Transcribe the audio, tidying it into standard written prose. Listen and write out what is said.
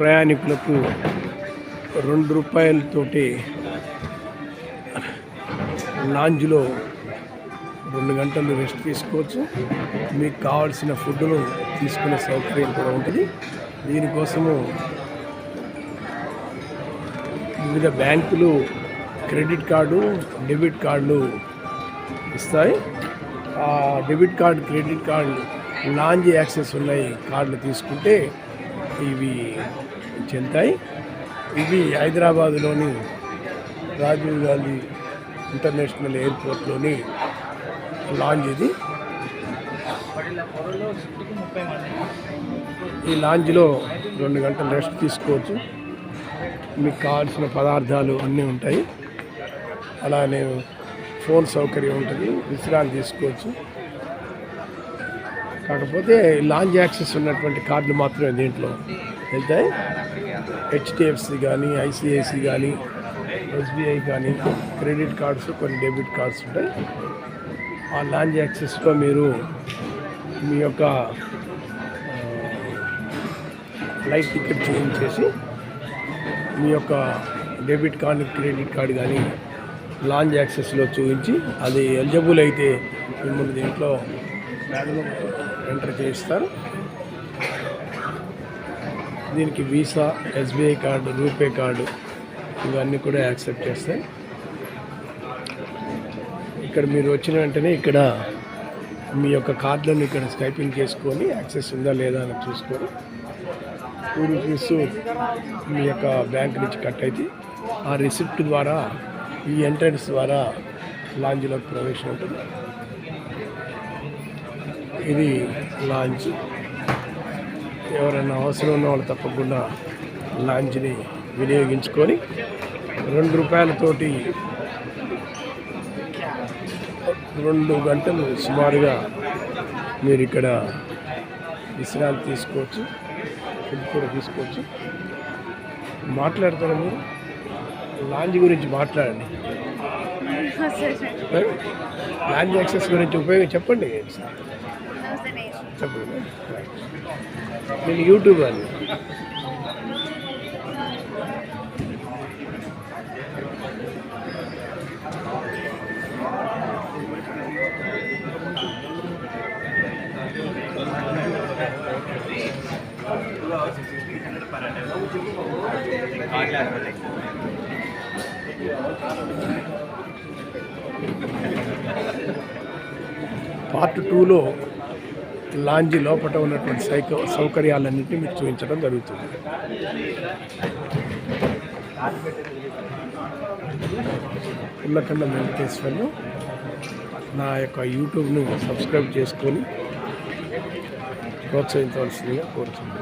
ప్రయాణికులకు ₹2 లాంజ్లో 2 గంటలు రెస్ట్ తీసుకోవచ్చు. మీకు కావాల్సిన ఫుడ్ను తీసుకునే సౌకర్యం కూడా ఉంటుంది. దీనికోసము వివిధ బ్యాంకులు క్రెడిట్ కార్డు, డెబిట్ కార్డులు ఇస్తాయి. ఆ debit card, credit card lounge access ఉన్నాయి కార్డులు తీసుకుంటే ఇవి చెందుతాయి. ఇది హైదరాబాదులోని రాజీవ్ గాంధీ ఇంటర్నేషనల్ ఎయిర్పోర్ట్లోని లాంజ్. ఇది ఈ లాంజ్లో 2 గంటలు రెస్ట్ తీసుకోవచ్చు. మీకు కావాల్సిన పదార్థాలు అన్నీ ఉంటాయి. అలానే ఫోన్ సౌకర్యం ఉంటుంది, విశ్రాంతి తీసుకోవచ్చు. కాకపోతే లాంజ్ యాక్సెస్ ఉన్నటువంటి కార్డులు మాత్రమే దీంట్లో వెళ్తాయి. హెచ్డిఎఫ్సి కానీ, ఐసిఐసి కానీ, ఎస్బీఐ కానీ క్రెడిట్ కార్డ్స్, కొన్ని డెబిట్ కార్డ్స్ ఉంటాయి. ఆ లాంజ్ యాక్సెస్లో మీరు మీ యొక్క ఫ్లైట్ టికెట్ చేయించేసి మీ యొక్క డెబిట్ కార్డు, క్రెడిట్ కార్డు కానీ లాంజ్ యాక్సెస్లో చూపించి అది ఎలిజిబుల్ అయితే మిమ్మల్ని దీంట్లో ఎంటర్ చేయిస్తారు. దీనికి visa, SBI card, RuPay card ఇవన్నీ కూడా యాక్సెప్ట్ చేస్తాయి. ఇక్కడ మీరు వచ్చిన వెంటనే ఇక్కడ మీ యొక్క కార్డులను ఇక్కడ స్కైపింగ్ చేసుకొని యాక్సెస్ ఉందా లేదా అని చూసుకొని ₹2 మీ యొక్క బ్యాంక్ నుంచి కట్ అయితే ఆ రిసిప్ట్ ద్వారా ఈ ఎంట్రన్స్ ద్వారా లాంజ్లోకి ప్రవేశం ఉంటుంది. ఇది లాంజ్. ఎవరైనా అవసరం ఉన్న వాళ్ళు తప్పకుండా లాంజ్ని వినియోగించుకొని ₹2తోటి 2 గంటలు సుమారుగా మీరు ఇక్కడ విశ్రాంతి తీసుకోవచ్చు, ఫుడ్ కూడా తీసుకోవచ్చు. మాట్లాడతారా మీరు? లాంజ్ గురించి మాట్లాడండి. లాంజ్ యాక్సెస్ గురించి చెప్పండి. చెప్పండి. నేను యూట్యూబ్ అని పార్ట్ 2లో లాంజ్ లోపల ఉన్నటువంటి సౌకర్యాలన్నింటినీ మీకు చూపించడం జరుగుతుంది. ఉల్లకండ వెంకటేశ్వర్లు నా యొక్క యూట్యూబ్ను సబ్స్క్రైబ్ చేసుకొని ప్రోత్సహించవలసిందిగా కోరుతున్నాను.